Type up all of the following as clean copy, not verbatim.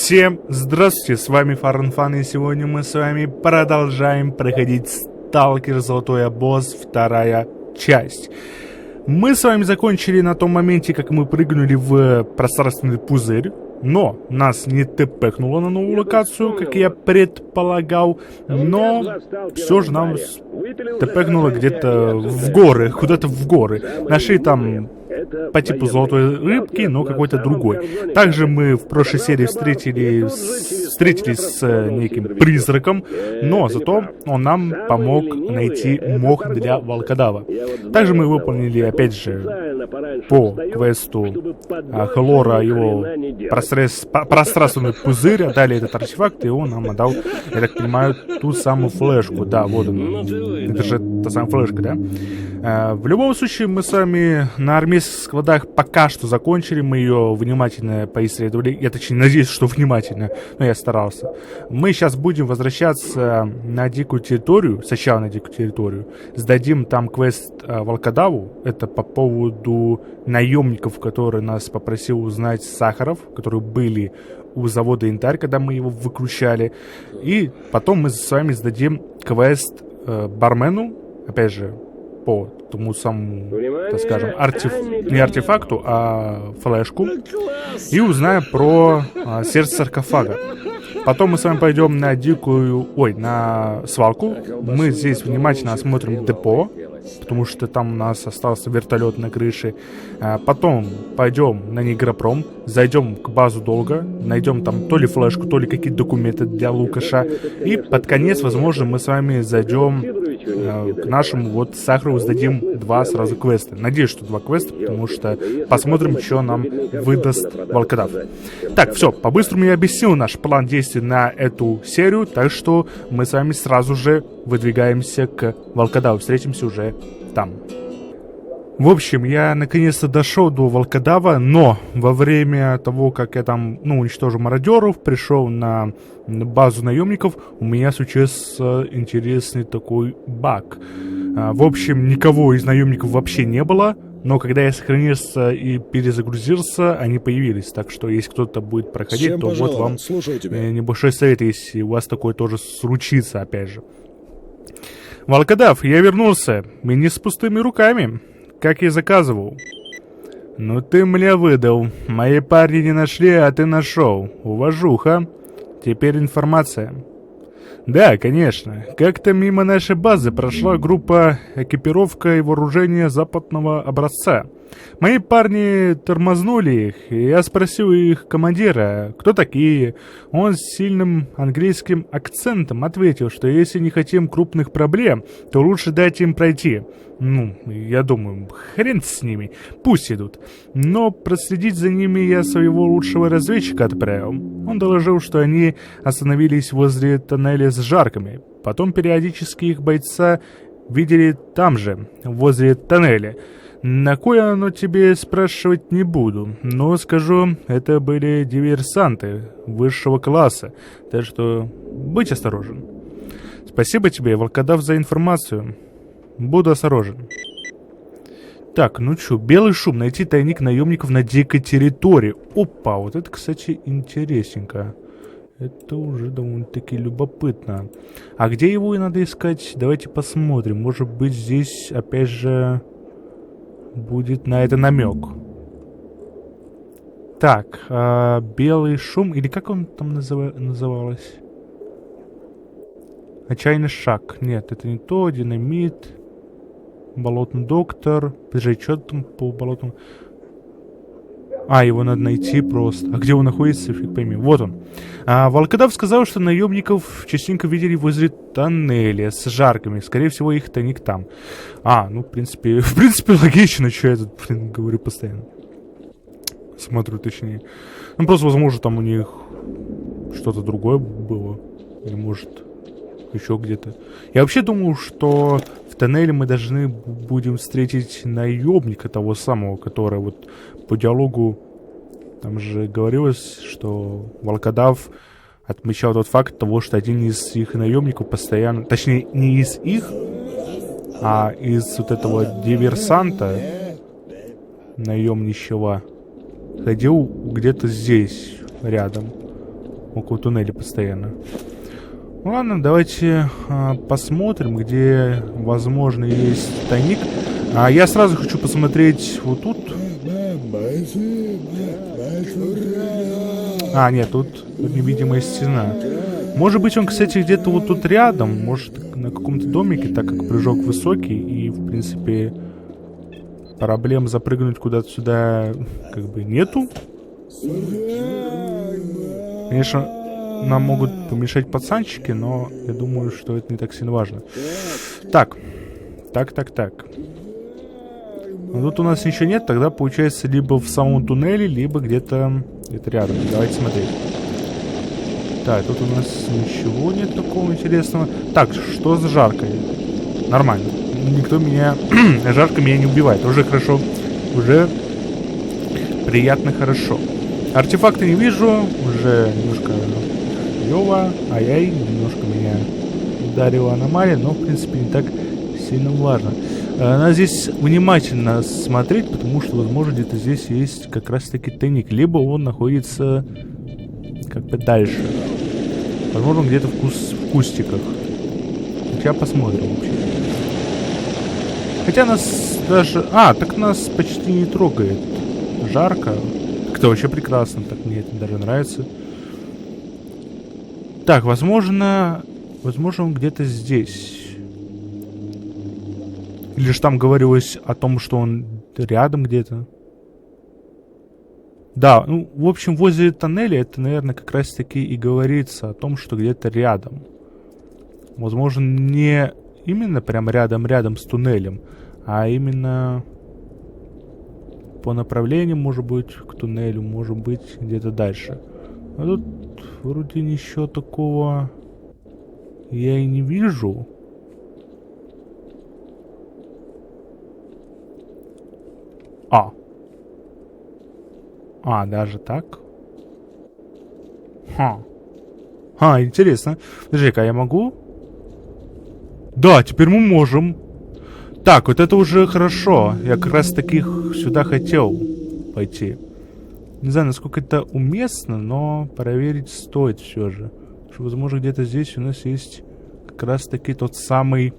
Всем здравствуйте, с вами Фарнфан, и сегодня мы с вами продолжаем проходить Сталкер Золотой Обоз, вторая часть. Мы с вами закончили на том моменте, как мы прыгнули в пространственный пузырь, но нас не тпхнуло на новую локацию, как я предполагал, но все же нам тпхнуло где-то в горы, куда-то в горы. Нашли там по типу золотой рыбки, но какой-то другой. Также мы в прошлой серии встретились с неким призраком, но зато он нам помог найти мох для волкодава. Также мы выполнили, опять же, по квесту Хлора его пространственный пузырь, отдали этот артефакт, и он нам отдал, я так понимаю, ту самую флешку. Да, вот он. Это же та самая флешка, да? В любом случае, мы с вами на армейских складах пока что закончили, мы ее внимательно поисследовали. Я точнее надеюсь, что внимательно, но я старался. Мы сейчас будем возвращаться на дикую территорию, сначала на дикую территорию, сдадим там квест волкодаву. Это по поводу наемников, которые нас попросил узнать Сахаров, которые были у завода Янтарь, когда мы его выкручали. И потом мы с вами сдадим квест бармену, опять же, по тому самому, так скажем, не артефакту, а флешку. И узнаем про сердце саркофага. Потом мы с вами пойдем на на свалку. Мы здесь внимательно осмотрим депо, потому что там у нас остался вертолет на крыше. Потом пойдем на Негропром, зайдем к базу Долга, найдем там то ли флешку, то ли какие-то документы для Лукаша. И под конец, возможно, мы с вами зайдем к нашему вот Сахару, сдадим два сразу квеста. Надеюсь, что два квеста, потому что посмотрим, что нам выдаст волкодав. Так, все, по-быстрому я объяснил наш план действий на эту серию, так что мы с вами сразу же выдвигаемся к волкодаву. Встретимся уже там. В общем, я наконец-то дошел до волкодава, но во время того, как я там, уничтожил мародеров, пришел на базу наемников, у меня случился интересный такой баг. В общем, никого из наемников вообще не было, но когда я сохранился и перезагрузился, они появились. Так что, если кто-то будет проходить, то вот вам небольшой совет, если у вас такое тоже случится, опять же. Волкодав, я вернулся, и не с пустыми руками, как и заказывал. Ну ты меня выдал. Мои парни не нашли, а ты нашел. Уважуха. Теперь информация. Да, конечно. Как-то мимо нашей базы прошла группа экипировка и вооружения западного образца. Мои парни тормознули их, и я спросил их командира, кто такие. Он с сильным английским акцентом ответил, что если не хотим крупных проблем, то лучше дать им пройти. Я думаю, хрен с ними, пусть идут. Но проследить за ними я своего лучшего разведчика отправил. Он доложил, что они остановились возле тоннеля с жарками. Потом периодически их бойца видели там же, возле тоннеля. На кое оно тебе спрашивать не буду, но скажу, это были диверсанты высшего класса, так что будь осторожен. Спасибо тебе, волкодав, за информацию. Буду осторожен. Так, белый шум, найти тайник наемников на дикой территории. Опа, вот это, кстати, интересненько. Это уже довольно-таки любопытно. А где его и надо искать? Давайте посмотрим. Может быть, здесь, опять же, будет на это намек. Так, белый шум, или как он там называлось? Отчаянный шаг. Нет, это не то. Динамит. Болотный доктор. Подожди, что там по болотному? Его надо найти просто. А где он находится, фиг пойми. Вот он. Волкодав сказал, что наемников частенько видели возле тоннеля с жарками. Скорее всего, их тайник там. В принципе, логично, что я тут, говорю постоянно. Смотрю, точнее. Просто, возможно, там у них что-то другое было. Или, может, еще где-то. Я вообще думал, что в тоннеле мы должны будем встретить наемника того самого, который вот по диалогу там же говорилось, что волкодав отмечал тот факт того, что один из их наемников постоянно, точнее не из их, а из вот этого диверсанта наемничего ходил где-то здесь рядом. около туннеля постоянно. Ладно, давайте посмотрим, где, возможно, есть тайник. Я сразу хочу посмотреть вот тут. Нет, тут невидимая стена. Может быть, он, кстати, где-то вот тут рядом. Может, на каком-то домике, так как прыжок высокий. И, в принципе, проблем запрыгнуть куда-то сюда как бы нету. Конечно, нам могут помешать пацанчики, но я думаю, что это не так сильно важно. Так. Но тут у нас ничего нет, тогда получается либо в самом туннеле, либо где-то рядом. Давайте смотреть. Так, тут у нас ничего нет такого интересного. Так, что за жарко? Нормально. Никто меня... жарко меня не убивает. Уже хорошо. Уже приятно хорошо. Артефакты не вижу. Уже немножко ёва. Ай-яй. Немножко меня ударила аномалия, но, в принципе, не так сильно важно. Надо здесь внимательно смотреть, потому что, возможно, где-то здесь есть как раз-таки тайник. Либо он находится как бы дальше. Возможно, он где-то в кустиках. Сейчас посмотрим вообще. Хотя нас даже... так нас почти не трогает. Жарко. Это вообще прекрасно. Так мне это даже нравится. Так, возможно... Возможно, он где-то здесь. Или же там говорилось о том, что он рядом где-то. Да, ну, в общем, возле тоннеля это, наверное, как раз-таки и говорится о том, что где-то рядом. Возможно, не именно прям рядом с туннелем, а именно по направлению, может быть, к туннелю, может быть, где-то дальше. А тут вроде ничего такого я и не вижу. Даже так? Интересно. Подожди-ка, я могу? Да, теперь мы можем. Так, вот это уже хорошо. Я как раз таких сюда хотел пойти. Не знаю, насколько это уместно, но проверить стоит все же. Что, возможно, где-то здесь у нас есть как раз таки тот самый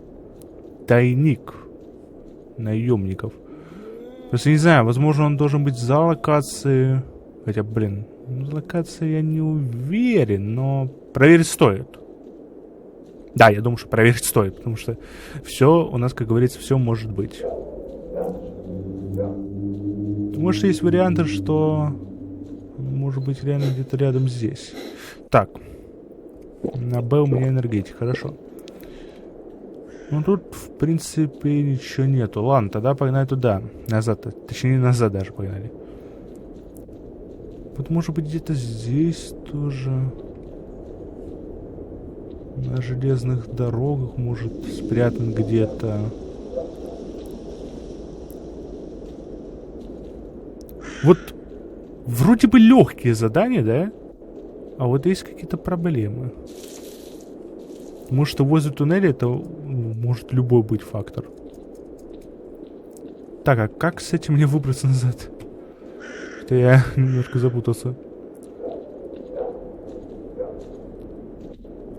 тайник наемников. Просто не знаю, возможно, он должен быть за локацией. Хотя, блин, за локацией я не уверен, но проверить стоит. Да, я думаю, что проверить стоит, потому что все у нас, как говорится, все может быть. Может, есть варианты, что может быть реально где-то рядом здесь. Так. На Б у меня энергетик, хорошо. Ну тут, в принципе, ничего нету. Ладно, тогда погнали туда. Назад, точнее, назад даже погнали. Вот может быть где-то здесь тоже. На железных дорогах, может, спрятан где-то. Вот вроде бы легкие задания, да? А вот есть какие-то проблемы. Потому что возле туннеля это может любой быть фактор. Так, а как с этим мне выбраться назад? Что я немножко запутался.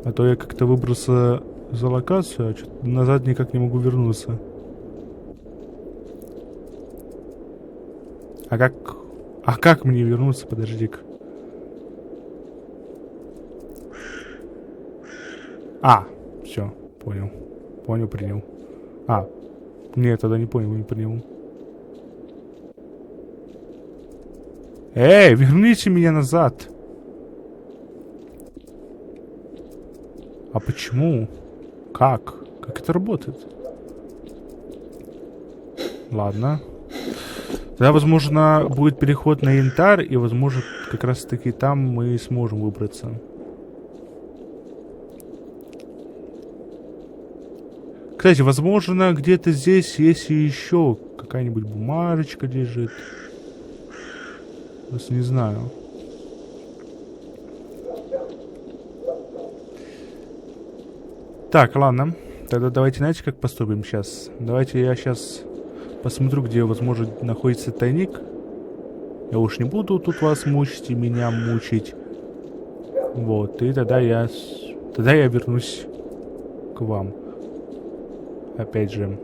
А то я как-то выбрался за локацию, а что-то назад никак не могу вернуться. А как мне вернуться? Подожди-ка. Все, понял. Понял, принял. Нет, тогда не понял, не принял. Эй, верните меня назад. А почему? Как? Как это работает? Ладно. Тогда, возможно, будет переход на янтарь, и, возможно, как раз-таки там мы сможем выбраться. Кстати, возможно, где-то здесь есть еще какая-нибудь бумажечка лежит. Просто не знаю. Так, ладно. Тогда давайте, знаете, как поступим сейчас? Давайте я сейчас посмотрю, где, возможно, находится тайник. Я уж не буду тут вас мучить и меня мучить. Вот, и тогда я вернусь к вам. Опять же.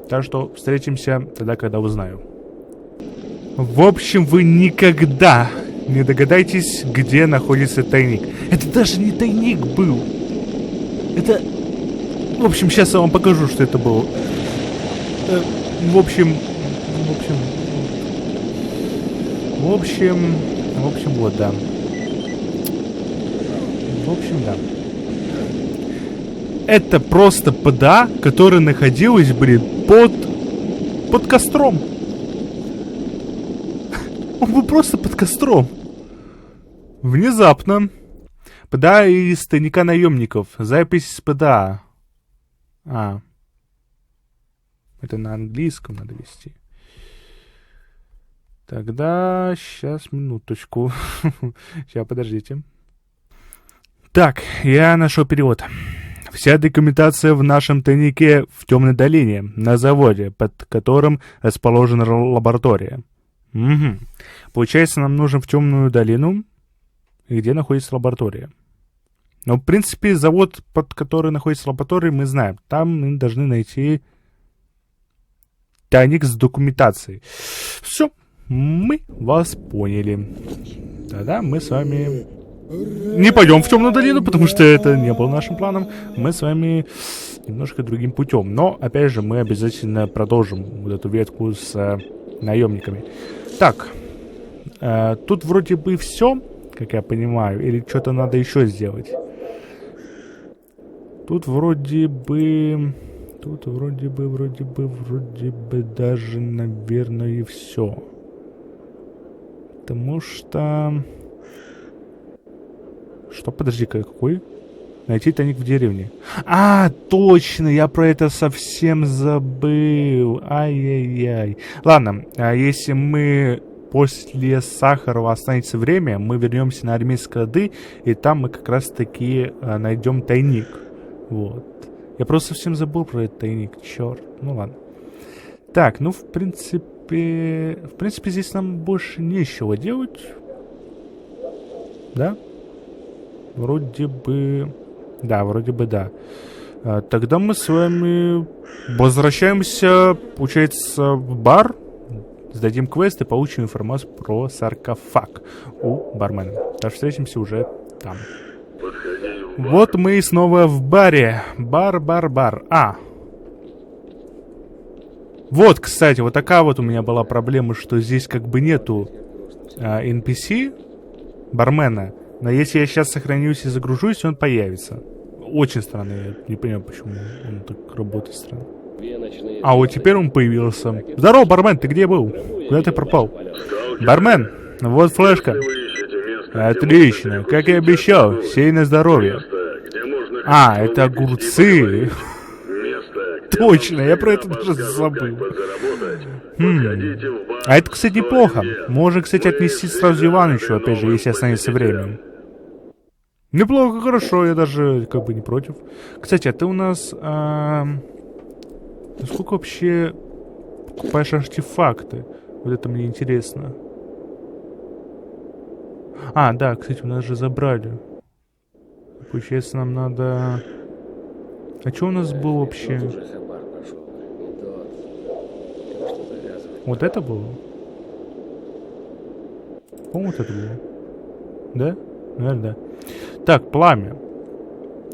Так что встретимся тогда, когда узнаю. В общем, вы никогда не догадаетесь, где находится тайник. Это даже не тайник был. Это... В общем, сейчас я вам покажу, что это было. В общем, вот, да. В общем, да. Это просто ПДА, которая находилась, блин, под костром. Он был просто под костром. Внезапно. ПДА из тайника наемников. Запись с ПДА. Это на английском надо вести. Тогда... Сейчас, минуточку. Сейчас, подождите. Так, я нашел перевод. Вся документация в нашем тайнике в темной долине, на заводе, под которым расположена лаборатория. Угу. Получается, нам нужно в темную долину, где находится лаборатория. Но, в принципе, завод, под который находится лаборатория, мы знаем. Там мы должны найти тайник с документацией. Все, мы вас поняли. Тогда мы с вами не пойдем в темную долину, потому что это не было нашим планом. Мы с вами немножко другим путем. Но, опять же, мы обязательно продолжим вот эту ветку с наемниками. Так, тут вроде бы все, как я понимаю, или что-то надо еще сделать. Тут вроде бы даже, наверное, и все. Потому что... Что? Подожди-ка, какой? Найти тайник в деревне. А, точно, я про это совсем забыл. Ай-яй-яй. Ладно, если мы после Сахарова останется время, мы вернемся на армейские склады, и там мы как раз-таки найдем тайник. Вот. Я просто совсем забыл про этот тайник. Черт. Ну ладно. Так, ну в принципе, здесь нам больше нечего делать. Да? Вроде бы да. Тогда мы с вами возвращаемся, получается, в бар, сдадим квест и получим информацию про саркофаг у бармена. Так что встретимся уже там. Вот мы и снова в баре. Бар. Вот, кстати, вот такая вот у меня была проблема, что здесь как бы нету NPC, бармена. Но если я сейчас сохранюсь и загружусь, он появится. Очень странно, я не понимаю, почему он так работает странно. А вот теперь он появился. Здорово, бармен, ты где был? Куда ты пропал? Бармен, вот флешка. Отлично, как и обещал, сей на здоровье. А, это огурцы. Точно, я про это даже забыл. А это, кстати, неплохо. Можно, кстати, отнести сразу Иванычу, опять же, если останется время. Неплохо, хорошо, я даже как бы не против. Кстати, а ты у нас... Сколько вообще покупаешь артефакты? Вот это мне интересно. А, да, кстати, у нас же забрали. Получается, нам надо... А что у нас было вообще? Вот это было? По-моему, вот это было. Да? Наверное, да. Так, пламя.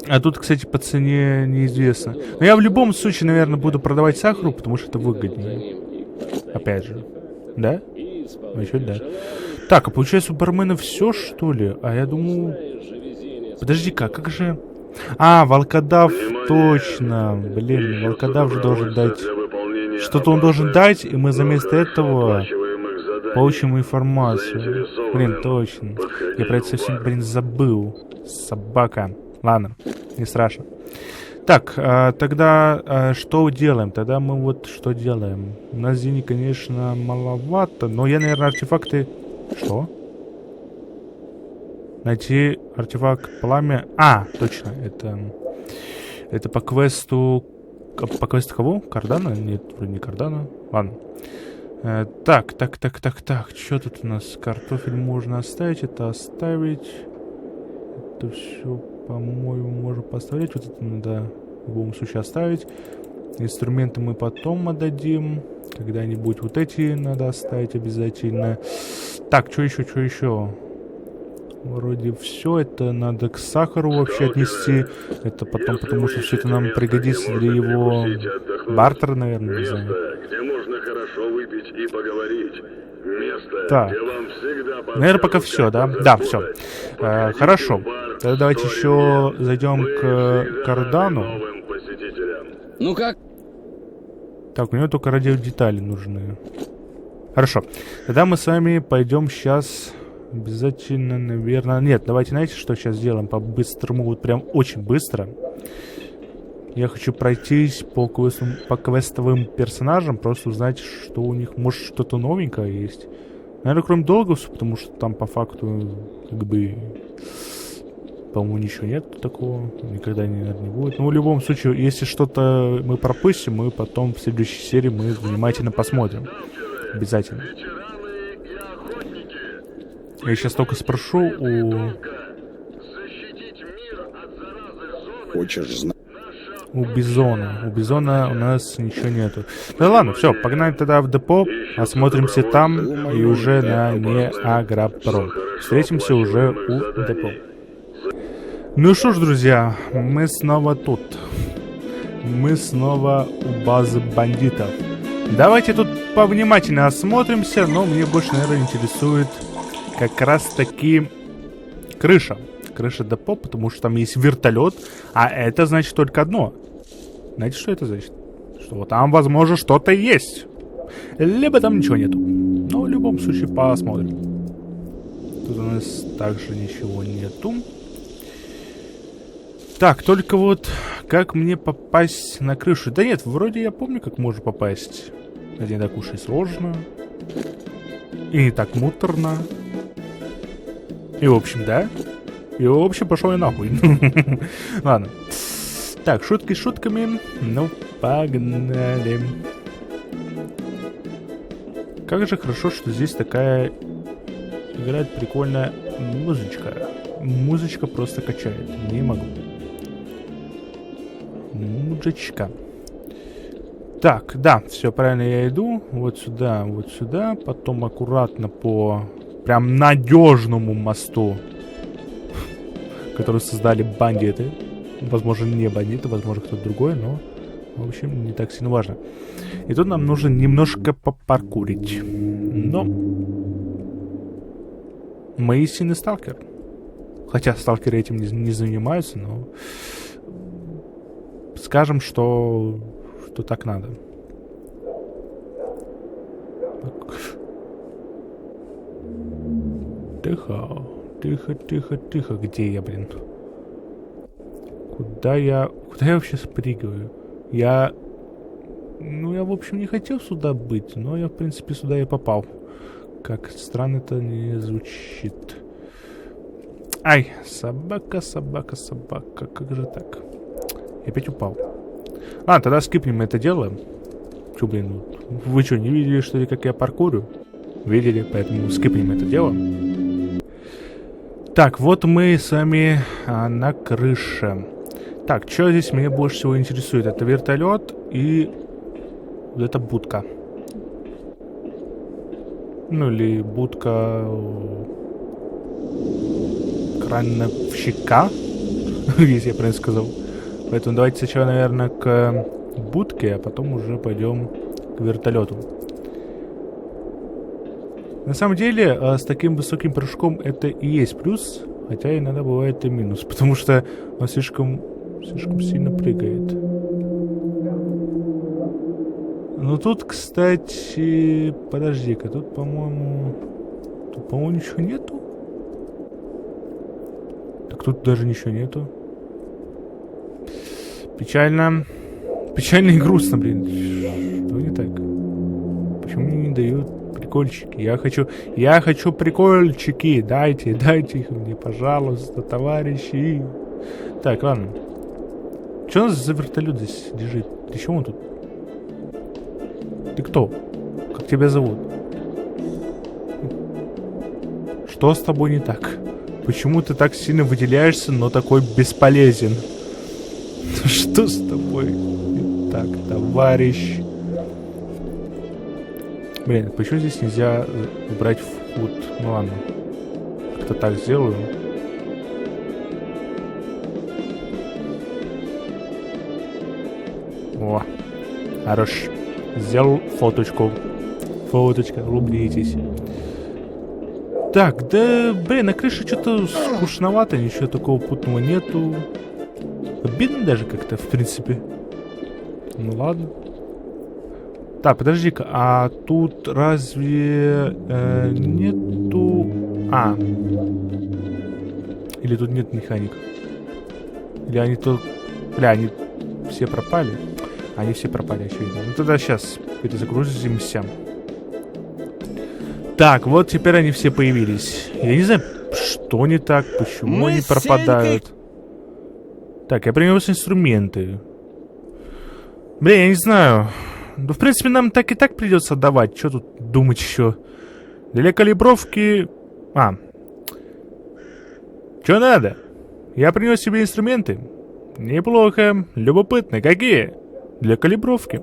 А тут, кстати, по цене неизвестно. Но я в любом случае, наверное, буду продавать сахару, потому что это выгоднее. Опять же. Да? Еще да. Так, а получается у бармена все, что ли? А я думаю... Подожди-ка, как же... А, волкодав, точно. Блин, волкодав же должен дать... Что-то он должен дать, и мы вместо этого получим информацию. Блин, точно. Я про это совсем, блин, забыл. Собака. Ладно, не страшно. Так, тогда что делаем? Тогда мы вот что делаем? У нас денег, конечно, маловато, но я, наверное, артефакты... Что? Найти артефакт пламя... А, точно, это по квесту... По квесту кого? Кардана? Нет, вроде не Кардана. Ладно. Так. Что тут у нас? Картофель можно оставить, это оставить. это все, по-моему, можно поставить. Вот это надо в любом случае оставить. Инструменты мы потом отдадим. Когда-нибудь вот эти надо оставить обязательно. Так, что еще? Вроде все это надо к сахару вообще отнести. Это потом, потому что все это нам пригодится для его бартера, наверное, не знаю. Где можно хорошо выпить и поговорить. Место, так. где вам всегда наверное, пока все, да? Да, все. Хорошо. Тогда давайте еще зайдем к Кардану. Ну как? Так, у него только радиодетали нужны. Хорошо. Тогда мы с вами пойдем сейчас обязательно, наверное... Нет, давайте, знаете, что сейчас сделаем? По-быстрому, вот прям очень быстро. Я хочу пройтись по квестовым персонажам, просто узнать, что у них, может, что-то новенькое есть. Наверное, кроме Долговса, потому что там по факту, как бы, по-моему, ничего нет такого. Никогда, наверное, не будет. Но в любом случае, если что-то мы пропустим, мы потом в следующей серии мы внимательно посмотрим. Обязательно. Я сейчас только спрошу у... Хочешь знать? У Бизона. У Бизона у нас ничего нету. Да ладно, все, погнали тогда в депо, осмотримся там и уже на Неагропром. Встретимся уже у депо. Ну что ж, друзья, мы снова тут. Мы снова у базы бандитов. Давайте тут повнимательно осмотримся, но мне больше, наверное, интересует как раз таки крыша. Крыша депо, потому что там есть вертолет, а это значит только одно. Знаете, что это значит? Что там, возможно, что-то есть. Либо там ничего нету. Но в любом случае посмотрим. Тут у нас также ничего нету. Так, только вот как мне попасть на крышу? Да нет, вроде я помню, как можно попасть. Это не так уж и сложно. И не так муторно. И в общем, да. И в общем, пошел я нахуй. Ладно. Так, шутки шутками. Ну, погнали. Как же хорошо, что здесь такая играет прикольная музычка. Музычка просто качает. Не могу. Музычка. Так, да, все правильно я иду. Вот сюда. Потом аккуратно по прям надежному мосту, который создали бандиты. Возможно, не бандиты, возможно, кто-то другой, но, в общем, не так сильно важно. И тут нам нужно немножко попаркурить. Но мы истинный сталкер. Хотя сталкеры этим не занимаются, но скажем, что так надо. Так. Тихо. Где я, блин? Куда я вообще спрыгиваю? Я, в общем, не хотел сюда быть, но я, в принципе, сюда и попал. Как странно это не звучит. Ай, собака. Как же так? Я опять упал. Ладно, тогда скипнем это дело. Чё, блин, вы что, не видели, что ли, как я паркурю? Видели, поэтому скипнем это дело. Так, вот мы с вами на крыше. Так, что здесь меня больше всего интересует? Это вертолет и вот эта будка. Ну или будка крановщика, если я правильно сказал. Поэтому давайте сначала, наверное, к будке, а потом уже пойдем к вертолету. На самом деле, с таким высоким прыжком это и есть плюс, хотя иногда бывает и минус, потому что он слишком сильно прыгает. Ну тут, кстати, подожди-ка, тут, по-моему, ничего нету. Так тут даже ничего нету. Печально и грустно, блин. Что не так? Почему мне не дают прикольчики? Я хочу прикольчики. Дайте их мне, пожалуйста, товарищи. Так, ладно. Что у нас за вертолет здесь лежит? Ты чего он тут? Ты кто? Как тебя зовут? Что с тобой не так? Почему ты так сильно выделяешься, но такой бесполезен? Что с тобой? Так, товарищ. Блин, почему здесь нельзя убрать фут? Ну ладно. Как-то так сделаю. О, хорош. Сделал фоточку. Фоточка, улыбнитесь. Так, да, блин, на крыше что-то скучновато, ничего такого путного нету. Обидно даже как-то, в принципе. Ну ладно. Так, подожди-ка, а тут разве нету... А. Или тут нет механик? Или они тут... Бля, они все пропали? Они все пропали, очевидно. Ну тогда сейчас перезагрузимся. Так, вот теперь они все появились. Я не знаю, что не так, почему они пропадают. Так, я принес инструменты. Блин, я не знаю. Ну, в принципе, нам так и так придется отдавать. Что тут думать еще? Для калибровки... А. Что надо? Я принес себе инструменты. Неплохо. Любопытно. Какие? Для калибровки.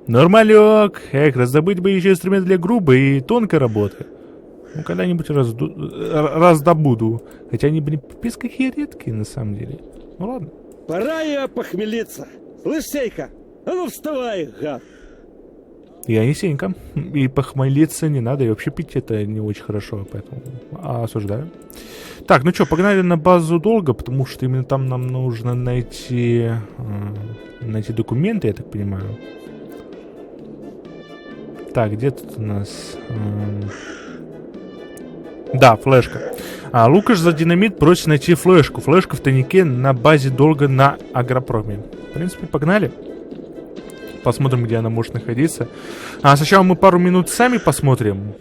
Нормалек. Эх, раздобыть бы еще инструмент для грубой и тонкой работы. Ну, когда-нибудь раздобуду. Хотя они, блин, пипец какие редкие, на самом деле. Ну, ладно. Пора я похмелиться. Слышь, Сейка, а ну вставай, гад. Я не Сенька. И похмелиться не надо. И вообще пить это не очень хорошо, поэтому осуждаю. Так, ну что, погнали на базу долго, потому что именно там нам нужно найти документы, я так понимаю. Так, где тут у нас... Да, флешка. Лукаш за динамит просит найти флешку. Флешка в тайнике на базе долга на Агропроме. В принципе, погнали. Посмотрим, где она может находиться. Сначала мы пару минут сами посмотрим,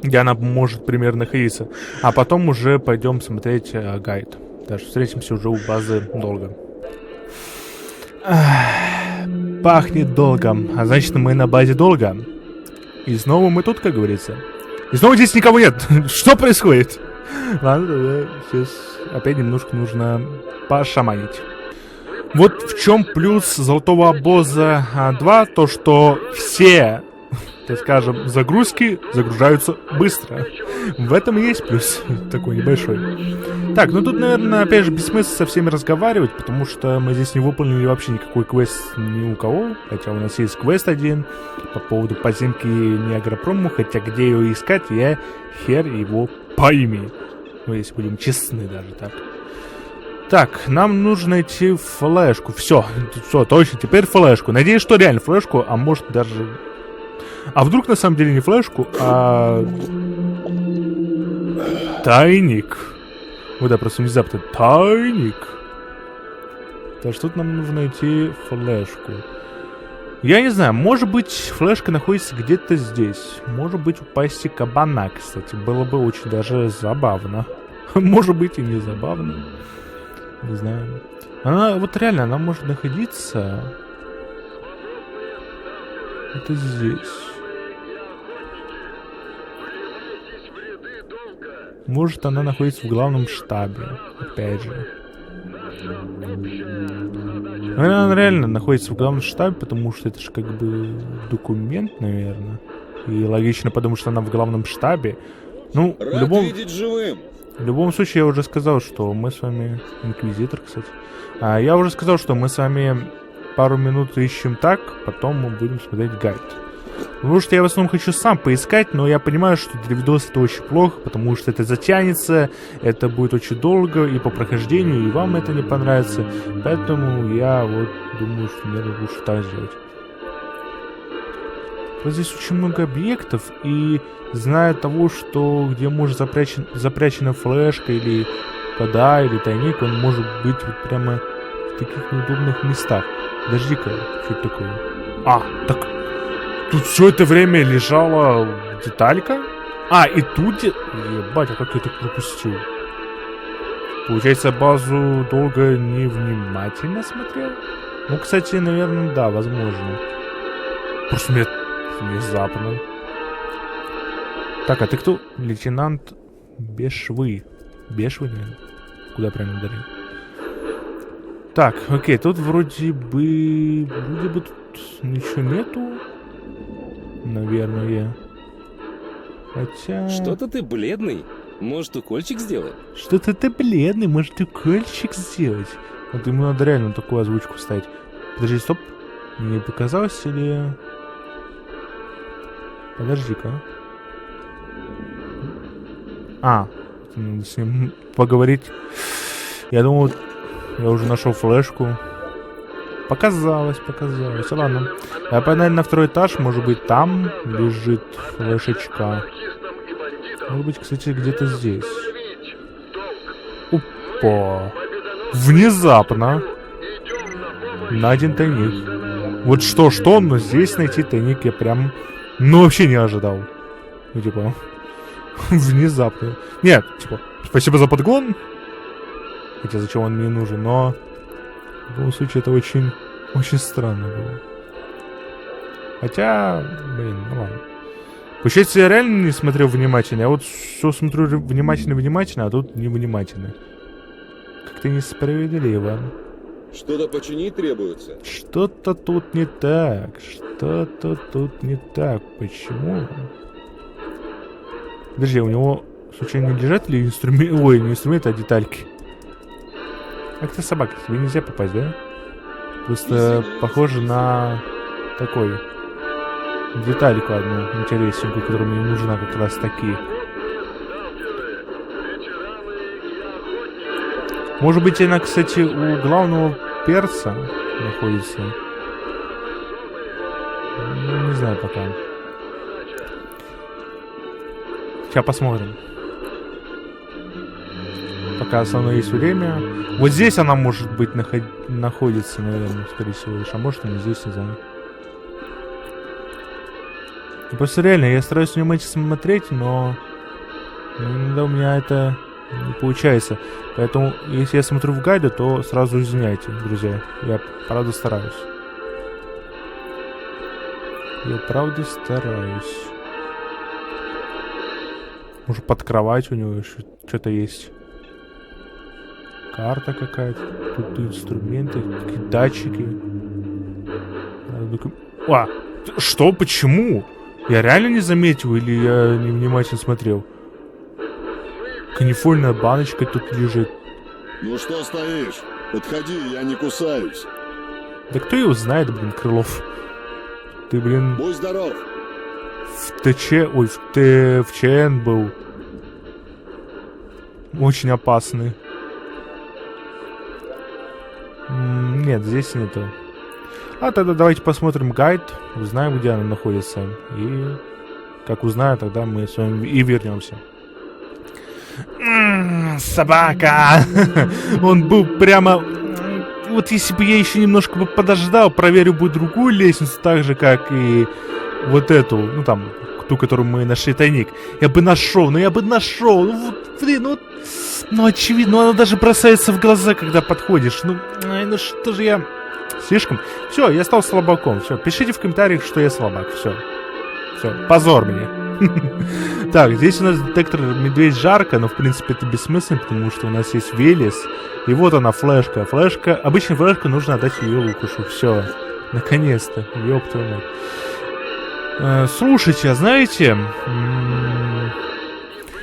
где она может примерно находиться. А потом уже пойдем смотреть гайд. Даже встретимся уже у базы долга. Пахнет долгом. А значит, мы на базе долга. И снова мы тут, как говорится. И снова здесь никого нет. Что происходит? Ладно, тогда сейчас опять немножко нужно пошаманить. Вот в чем плюс Золотого Обоза 2, то что все, так скажем, загрузки загружаются быстро. В этом и есть плюс такой небольшой. Так, ну тут, наверное, опять же, бессмысленно со всеми разговаривать, потому что мы здесь не выполнили вообще никакой квест ни у кого. Хотя у нас есть квест один по поводу подземки Неагропрому, хотя где ее искать, я хер его пойми. Ну, если будем честны даже так. Так, нам нужно найти флешку. Все, точно, теперь флешку. Надеюсь, что реально флешку, а может даже... А вдруг на самом деле не флешку, а... Тайник. Вот да, просто внезапно. Тайник. Так что тут нам нужно найти флешку. Я не знаю, может быть, флешка находится где-то здесь. Может быть, у пасти кабана, кстати. Было бы очень даже забавно. Может быть, и не забавно. Не знаю. Она, вот реально, она может находиться... Это здесь. Может, она находится в главном штабе. Опять же. Она реально находится в главном штабе, потому что это же как бы документ, наверное. И логично, потому что она в главном штабе. Ну, в любом случае, я уже сказал, что мы с вами... Инквизитор, кстати. Я уже сказал, что мы с вами пару минут ищем так, потом мы будем смотреть гайд. Потому что я в основном хочу сам поискать, но я понимаю, что для видоса это очень плохо, потому что это затянется, это будет очень долго и по прохождению, и вам это не понравится. Поэтому я вот думаю, что мне лучше так сделать. Здесь очень много объектов, и зная того, что где может запрячена флешка или кода, или тайник, он может быть вот прямо в таких неудобных местах. Подожди-ка, что это такое? Так тут все это время лежала деталька? И тут... Ебать, а как я так пропустил? Получается, базу долго невнимательно смотрел? Ну, кстати, наверное, да, возможно. Просто мне внезапно. Так, а ты кто? Лейтенант Бешвы. Бешвы, наверное. Куда правильно ударил? Так, окей, тут вроде бы тут ничего нету. Наверное. Хотя... Что-то ты бледный. Может, укольчик сделать? Что-то ты бледный, может, укольчик сделать? Вот ему надо реально такую озвучку вставить. Подожди, стоп. Мне показалось или... Подожди-ка. Надо с ним поговорить. Я думал, я уже нашел флешку. Показалось. Ладно. Я пойду на второй этаж, может быть, там лежит флешечка. Может быть, кстати, где-то здесь. Опа. Внезапно. Найден тайник. Вот что, но здесь найти тайник я прям... вообще не ожидал. Типа... Внезапно. Нет, типа, спасибо за подгон. Хотя зачем он мне нужен, но... В любом случае, это очень странно было. Хотя, ну ладно. Получается, я реально не смотрел внимательно. Я вот все смотрю внимательно, а тут невнимательно. Как-то несправедливо. Что-то починить требуется? Что-то тут не так. Почему? Подожди, у него случайно не лежат ли инструменты? Ой, не инструменты, а детальки. Как ты собака? Тебе нельзя попасть, да? Просто похоже на такой детальку одну интересненькую, которая мне нужна как раз таки. Может быть, она, кстати, у главного перца находится. Ну, не знаю пока. Сейчас посмотрим. Пока основное есть время. Вот здесь она, может быть, находится, наверное, скорее всего, лишь. А может, она здесь, не знаю. Просто реально, я стараюсь внимательно смотреть, но иногда у меня это не получается. Поэтому, если я смотрю в гайде, то сразу извиняйте, друзья. Я правда стараюсь. Может, под кровать у него что-то есть. Карта какая-то. Тут инструменты, такие датчики. Что? Почему? Я реально не заметил или я невнимательно смотрел? Канифольная баночка тут лежит. Ну что стоишь? Подходи, я не кусаюсь. Да кто его знает, Крылов? Ты, Будь здоров. в ЧН был. Очень опасный. Нет, здесь нету. Тогда давайте посмотрим гайд, узнаем, где она находится. И как узнаю, тогда мы с вами и вернемся. Собака! Он был прямо... Вот если бы я еще немножко подождал, проверил бы другую лестницу, так же, как и вот эту, ну там, ту, которую мы нашли тайник. Я бы нашел. Ну, очевидно, она даже бросается в глаза, когда подходишь. Ну что же я... Слишком... Все, я стал слабаком. Все, пишите в комментариях, что я слабак. Все, позор мне. Так, здесь у нас детектор медведь жарко, но в принципе это бессмысленно, потому что у нас есть Велес. И вот она, флешка. Обычно флешка нужно отдать ее Лукашу. Все, наконец-то. Ёб твою мать. Слушайте, а знаете...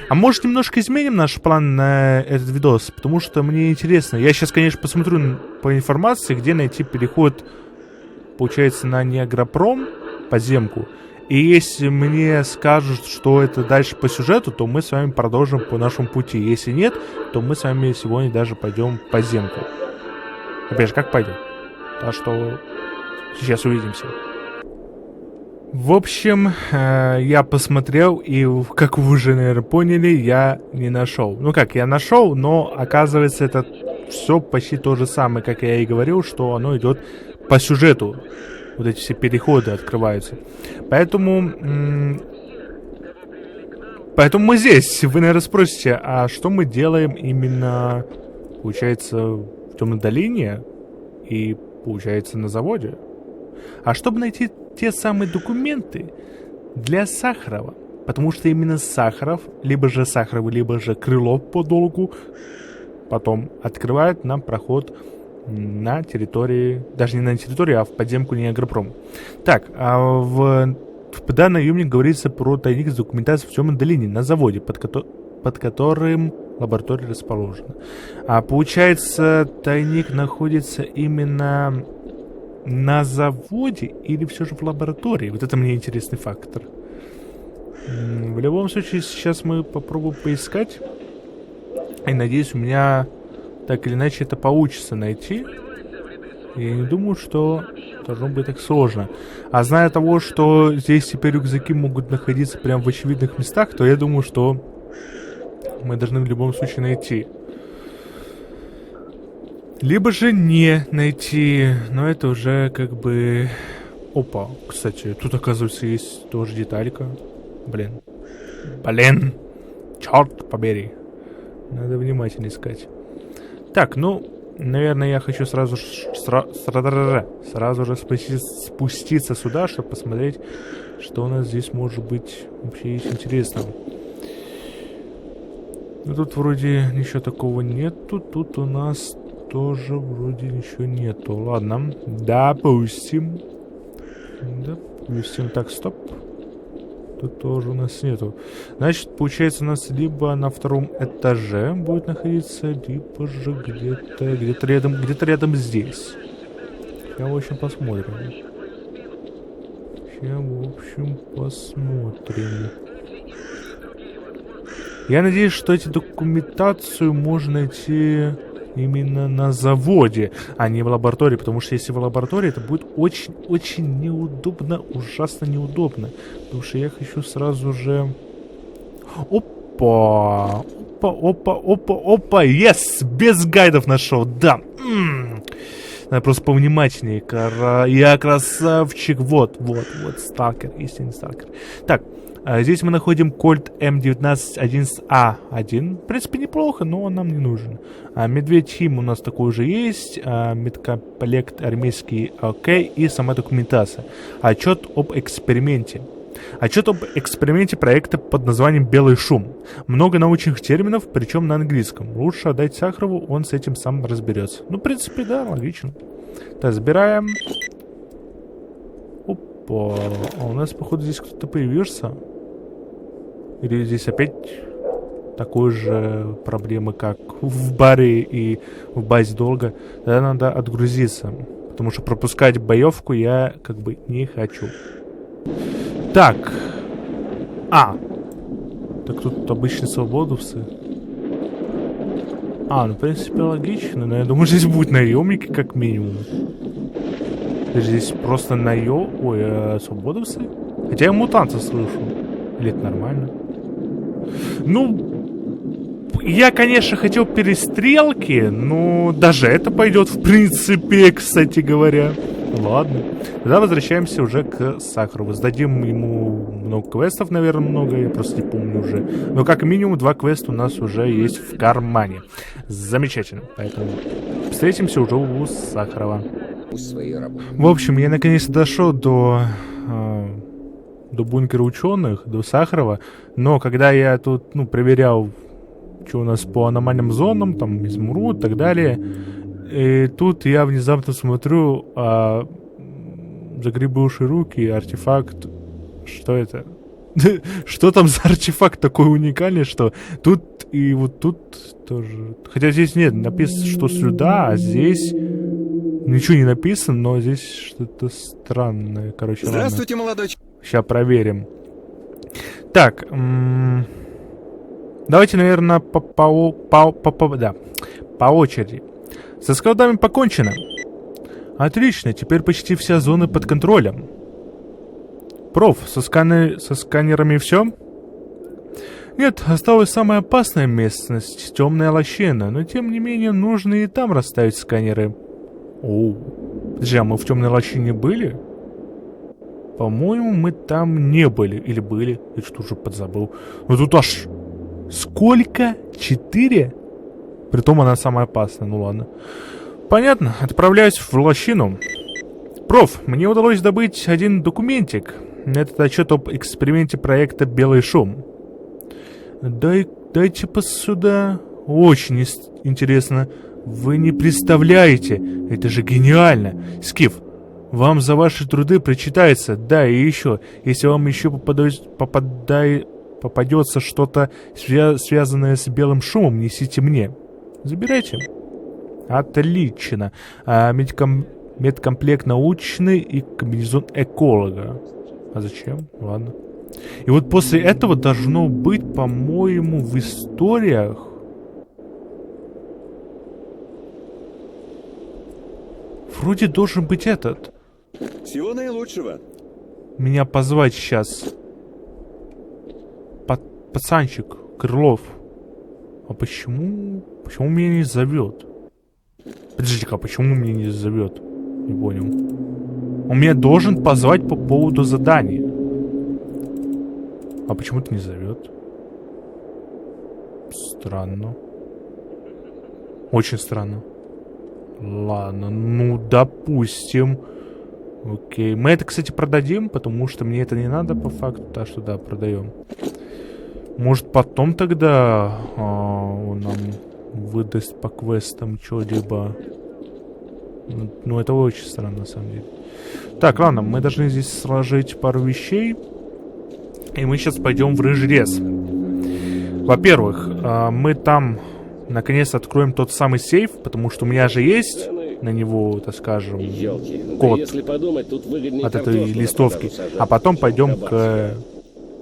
А может немножко изменим наш план на этот видос? Потому что мне интересно. Я сейчас, конечно, посмотрю по информации, где найти переход, получается, на Неагропром, подземку. И если мне скажут, что это дальше по сюжету, то мы с вами продолжим по нашему пути. Если нет, то мы с вами сегодня даже пойдем по подземку. Опять же, как пойдем. Так что сейчас увидимся. В общем, я посмотрел, и, как вы уже, наверное, поняли, я не нашел. Ну как, я нашел, но, оказывается, это все почти то же самое, как я и говорил, что оно идет по сюжету. Вот эти все переходы открываются. Поэтому мы здесь. Вы, наверное, спросите, а что мы делаем именно, получается, в Темной долине и, получается, на заводе? А чтобы найти те самые документы для Сахарова, Потому что именно Сахаров, либо же Крылов по долгу, потом открывает нам проход на территории, даже не на территории, а в подземку Ниагропром. Так, а в данной юмне говорится про тайник с документацией в темной долине на заводе, под которым лаборатория расположена. А получается, тайник находится именно на заводе или все же в лаборатории? Вот это мне интересный фактор. В любом случае, сейчас мы попробуем поискать. И надеюсь, у меня так или иначе это получится найти. Я не думаю, что должно быть так сложно. А зная того, что здесь теперь рюкзаки могут находиться прямо в очевидных местах, то я думаю, что мы должны в любом случае найти. Либо же не найти. Но это уже как бы... Опа, кстати, тут оказывается есть тоже деталька. Блин. Черт побери. Надо внимательно искать. Так, ну, наверное, я хочу сразу же спуститься сюда, чтобы посмотреть, что у нас здесь может быть вообще есть интересного. Ну, тут вроде ничего такого нету. Тут у нас тоже вроде ничего нету. Ладно, допустим. Так, стоп. Тут тоже у нас нету. Значит, получается, у нас либо на втором этаже будет находиться, либо же где-то рядом здесь. Сейчас, в общем, посмотрим. Я надеюсь, что эти документацию можно найти именно на заводе, а не в лаборатории, потому что если в лаборатории, это будет очень неудобно, ужасно неудобно, потому что я хочу сразу же... Опа, yes, без гайдов нашел, да. Надо просто повнимательнее, я красавчик, вот, сталкер, истинный сталкер. Так, здесь мы находим Кольт М1911А1. В принципе, неплохо, но он нам не нужен. Медведь Хим у нас такой уже есть. Медкомплект армейский ОК и сама документация. Отчет об эксперименте. Отчет об эксперименте проекта под названием «Белый шум». Много научных терминов, причем на английском. Лучше отдать Сахарову, он с этим сам разберется. Ну, в принципе, да, логично. Так, забираем. Опа. А у нас, походу, здесь кто-то появился. Или здесь опять такой же проблемы, как в баре и в базе долга. Тогда надо отгрузиться. Потому что пропускать боевку я как бы не хочу. Так. Так тут обычные свободовцы. Ну в принципе логично, но я думаю, здесь будут наемники как минимум. Здесь просто свободовцы? Хотя я мутанцев слышу. Или это нормально? Ну, я, конечно, хотел перестрелки, но даже это пойдет в принципе, кстати говоря. Ладно. Тогда возвращаемся уже к Сахарову. Сдадим ему много квестов, наверное, много, я просто не помню уже. Но как минимум 2 квеста у нас уже есть в кармане. Замечательно. Поэтому встретимся уже у Сахарова. В общем, я наконец-то дошел до бункера ученых, до Сахарова. Но когда я тут, проверял, что у нас по аномальным зонам, там, изумруд и так далее... И тут я внезапно смотрю, загребушие руки, артефакт. Что это? Что там за артефакт такой уникальный, что тут и вот тут тоже. Хотя здесь нет, написано, что сюда, а здесь ничего не написано, но здесь что-то странное. Короче, здравствуйте, молодой человек. Сейчас проверим. Так, давайте, наверное, по очереди. Со складами покончено. Отлично, теперь почти вся зона под контролем. Проф, со сканерами все? Нет, осталась самая опасная местность, темная лощина, но тем не менее нужно и там расставить сканеры. Подожди, а мы в темной лощине были? По-моему, мы там не были. Или были, я что-то уже подзабыл. Но тут аж... Сколько? 4? Притом она самая опасная, ну ладно. Понятно, отправляюсь в лощину. Проф, мне удалось добыть один документик. Этот отчет об эксперименте проекта «Белый шум». Дайте-ка сюда. Очень интересно. Вы не представляете. Это же гениально. Скиф, вам за ваши труды причитается. Да, и еще. Если вам еще попадется что-то связанное с белым шумом, несите мне. Забирайте. Отлично. Медкомплект научный и комбинезон эколога. А зачем? Ладно. И вот после этого должно быть, по-моему, в историях... Вроде должен быть этот. Всего наилучшего. Меня позвать сейчас. Пацанчик, Крылов. А почему... Почему меня не зовет? Подождите-ка, почему меня не зовет? Не понял. Он меня должен позвать по поводу задания. А почему-то не зовет. Странно. Очень странно. Ладно, ну допустим. Окей. Мы это, кстати, продадим, потому что мне это не надо по факту. Так что да, продаем. Может потом тогда он нам выдаст по квестам что-либо. Ну это очень странно на самом деле. Так, ладно, мы должны здесь сложить пару вещей. И мы сейчас пойдем в Рыжий лес. Во-первых, мы там наконец откроем тот самый сейф, потому что у меня же есть на него, так скажем, код если подумать, тут от этой листовки. А потом пойдем к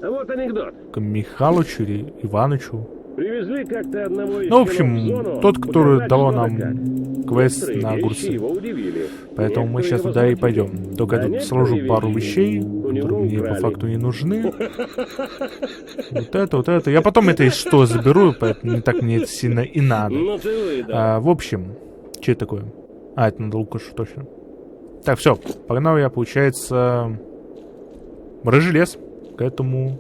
вот анекдот. Михалычу или Иванычу. Привезли как-то одного из Ну, в общем, в зону, тот, который дал что нам квест на огурцы. его удивили. Поэтому мы сейчас туда и пойдем. Только я тут сложу пару вещей, которые мне по факту не нужны. Вот это. Я потом это и что заберу, поэтому не так мне это сильно и надо. Ну ты выдал. В общем, что это такое? А, это надо Лукашу, точно. Так, все, погнал я, получается, в Рыжий лес. К этому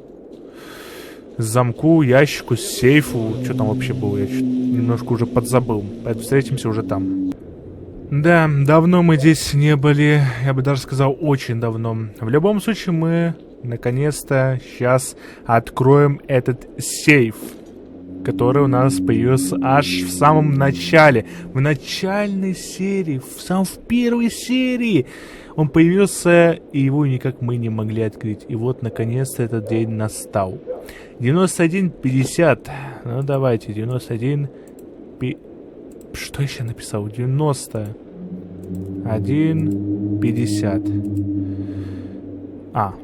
замку, ящику, сейфу. Что там вообще было? Я немножко уже подзабыл. Поэтому встретимся уже там. Да, давно мы здесь не были. Я бы даже сказал, очень давно. В любом случае, мы наконец-то сейчас откроем этот сейф, который у нас появился аж в самом начале. В начальной серии, в первой серии. Он появился, и его никак мы не могли открыть. И вот, наконец-то, этот день настал. 91:50. Ну, давайте, 91... Что я еще написал? 91:50. А,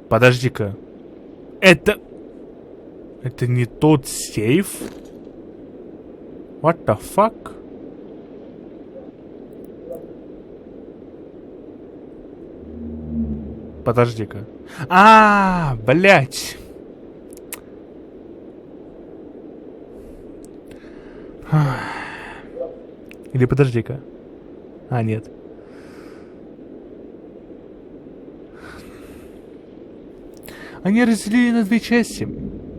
подожди-ка. Это не тот сейф? What the fuck? Подожди-ка. Блять. Или подожди-ка. Нет. Они разделили на две части.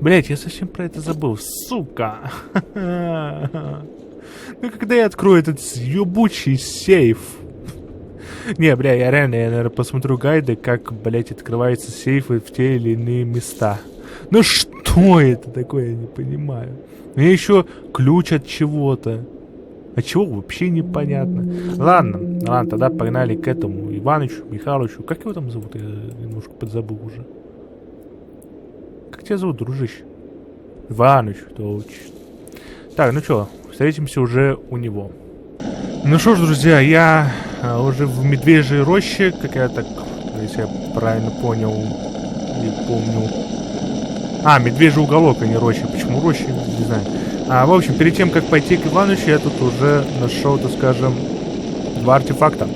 Блять, я совсем про это забыл. Сука. Ну когда я открою этот ебучий сейф? Не, бля, я реально, наверное, посмотрю гайды, как, блять, открываются сейфы в те или иные места. Ну что это такое, я не понимаю. У меня еще ключ от чего-то. От чего вообще непонятно. Ладно, тогда погнали к этому Иванычу, Михалычу. Как его там зовут? Я немножко подзабыл уже. Как тебя зовут, дружище? Иваныч, точно. Так, ну что, встретимся уже у него. Ну что ж, друзья, я уже в Медвежьей роще, как я так, если я правильно понял и помню. Медвежий уголок, а не роща. Почему роща? Не знаю. В общем, перед тем, как пойти к Иванычу, я тут уже нашел, так скажем, 2 артефакта.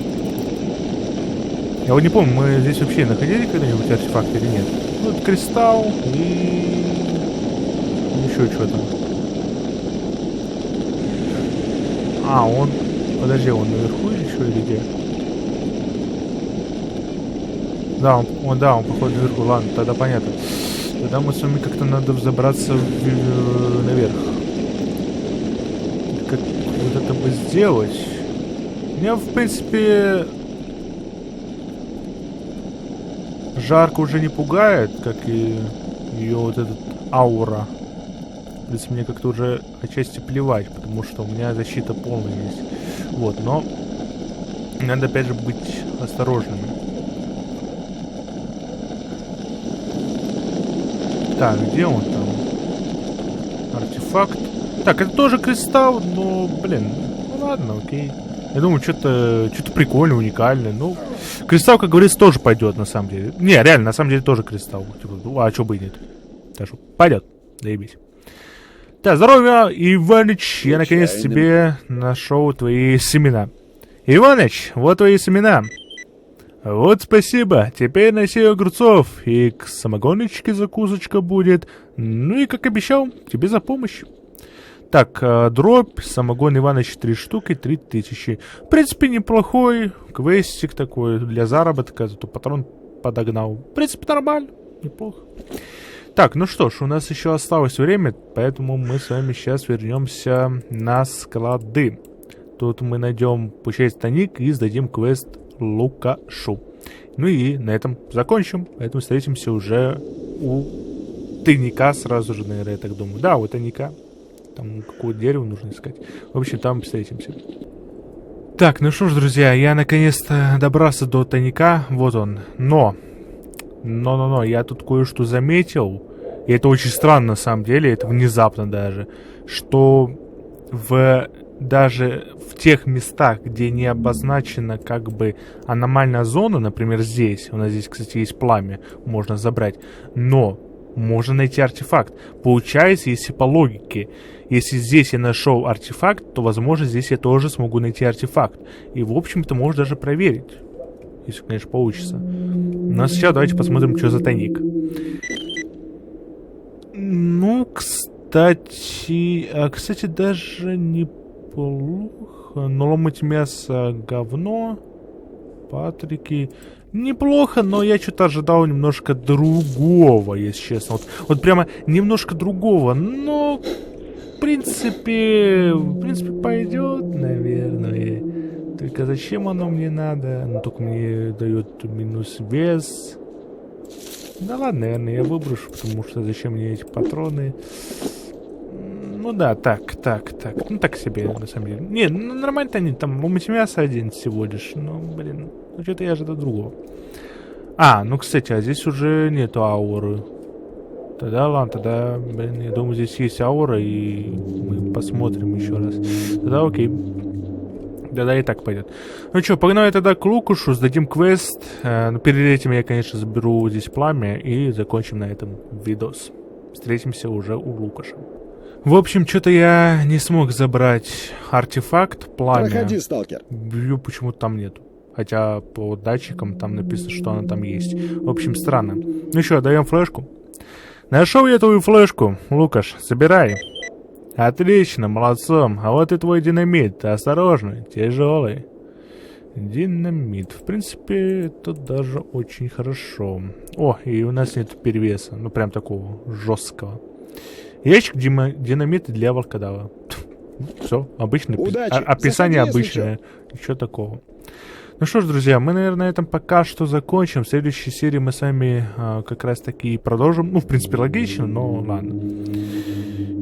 Я вот не помню, мы здесь вообще находили когда-нибудь артефакты или нет. Ну, это кристалл и еще что-то. Он... Подожди, он наверху или что, или где? Да, он походу наверху. Ладно, тогда понятно. Тогда мы с вами как-то надо взобраться наверх. Как вот это бы сделать? У меня, в принципе, жарко уже не пугает, как и ее вот этот аура. В принципе, мне как-то уже отчасти плевать, потому что у меня защита полная есть. Вот, но надо опять же быть осторожными. Так, где он там? Артефакт. Так, это тоже кристалл, но, блин, ну ладно, окей. Я думаю, что-то прикольное, уникальное. Ну, кристалл, как говорится, тоже пойдет, на самом деле. Не, реально, на самом деле тоже кристалл. Типа, ну, а что бы и нет. Так что, пойдет, заебись. Так, здоровья, Иваныч, я наконец тебе нашел твои семена. Иваныч, вот твои семена. Вот спасибо, теперь насею огурцов, и к самогоночке закусочка будет. Ну и, как обещал, тебе за помощь. Так, дробь, самогон Иваныч 3 штуки, 3000. В принципе, неплохой квестик такой для заработка, зато патрон подогнал. В принципе, нормально, неплохо. Так, ну что ж, у нас еще осталось время, поэтому мы с вами сейчас вернемся на склады. Тут мы найдем, получается, тайник и сдадим квест Лукашу. Ну и на этом закончим, поэтому встретимся уже у тайника сразу же, наверное, я так думаю. Да, у тайника. Там какое дерево нужно искать. В общем, там встретимся. Так, ну что ж, друзья, я наконец-то добрался до тайника. Вот он. Но, я тут кое-что заметил. И это очень странно, на самом деле. Это внезапно даже. Что даже в тех местах, где не обозначена как бы аномальная зона, например, здесь. У нас здесь, кстати, есть пламя. Можно забрать. Но можно найти артефакт. Получается, если по логике, если здесь я нашел артефакт, то, возможно, здесь я тоже смогу найти артефакт. И, в общем-то, можно даже проверить. Если, конечно, получится. Но сейчас давайте посмотрим, что за тайник. Ну, кстати, даже неплохо. Но ломать мясо говно. Патрики. Неплохо, но я что-то ожидал немножко другого, если честно. Вот прямо немножко другого, но в принципе пойдет, наверное. Только зачем оно мне надо? Ну, только мне дает минус вес. Да ладно, наверное, я выброшу, потому что зачем мне эти патроны? Ну да, так. Ну так себе, на самом деле. Не, ну нормально-то они, там ломать мясо один всего лишь. Ну, блин, ну что-то я ожидал другого. А, ну, кстати, а здесь уже нету ауры. Тогда ладно, тогда, блин, я думаю, здесь есть аура, и мы посмотрим еще раз. Тогда окей. Да, и так пойдет. Ну что, погнали тогда к Лукашу, сдадим квест. Но перед этим я, конечно, заберу здесь пламя и закончим на этом видос. Встретимся уже у Лукаша. В общем, что-то я не смог забрать артефакт, пламя. Проходи, сталкер. Почему-то там нету. Хотя по датчикам там написано, что она там есть. В общем, странно. Ну что, даем флешку. Нашел я твою флешку, Лукаш, собирай. Отлично, молодцом. А вот и твой динамит. Осторожно, тяжелый. Динамит. В принципе, это даже очень хорошо. О, и у нас нет перевеса. Ну, прям такого жесткого. Ящик динамита для волкодава. Все, обычное описание обычное. Ничего такого. Ну что ж, друзья, мы, наверное, на этом пока что закончим. В следующей серии мы с вами как раз таки продолжим. Ну, в принципе, логично, но ладно.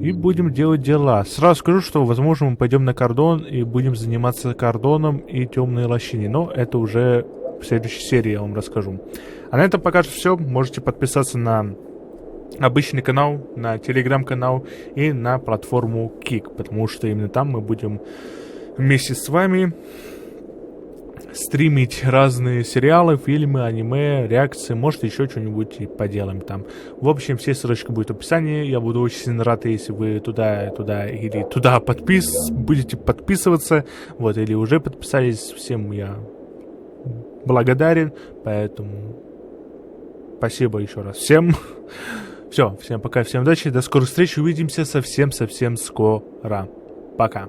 И будем делать дела. Сразу скажу, что, возможно, мы пойдем на кордон и будем заниматься кордоном и темной лощиной. Но это уже в следующей серии я вам расскажу. А на этом пока что все. Можете подписаться на обычный канал, на телеграм-канал и на платформу Kick, потому что именно там мы будем вместе с вами стримить разные сериалы, фильмы, аниме, реакции, может еще что-нибудь и поделаем там. В общем, все ссылочки будут в описании. Я буду очень сильно рад, если вы туда будете подписываться, вот, или уже подписались. Всем я благодарен, поэтому спасибо еще раз всем. Все, всем пока, всем удачи, до скорых встреч, увидимся совсем скоро. Пока.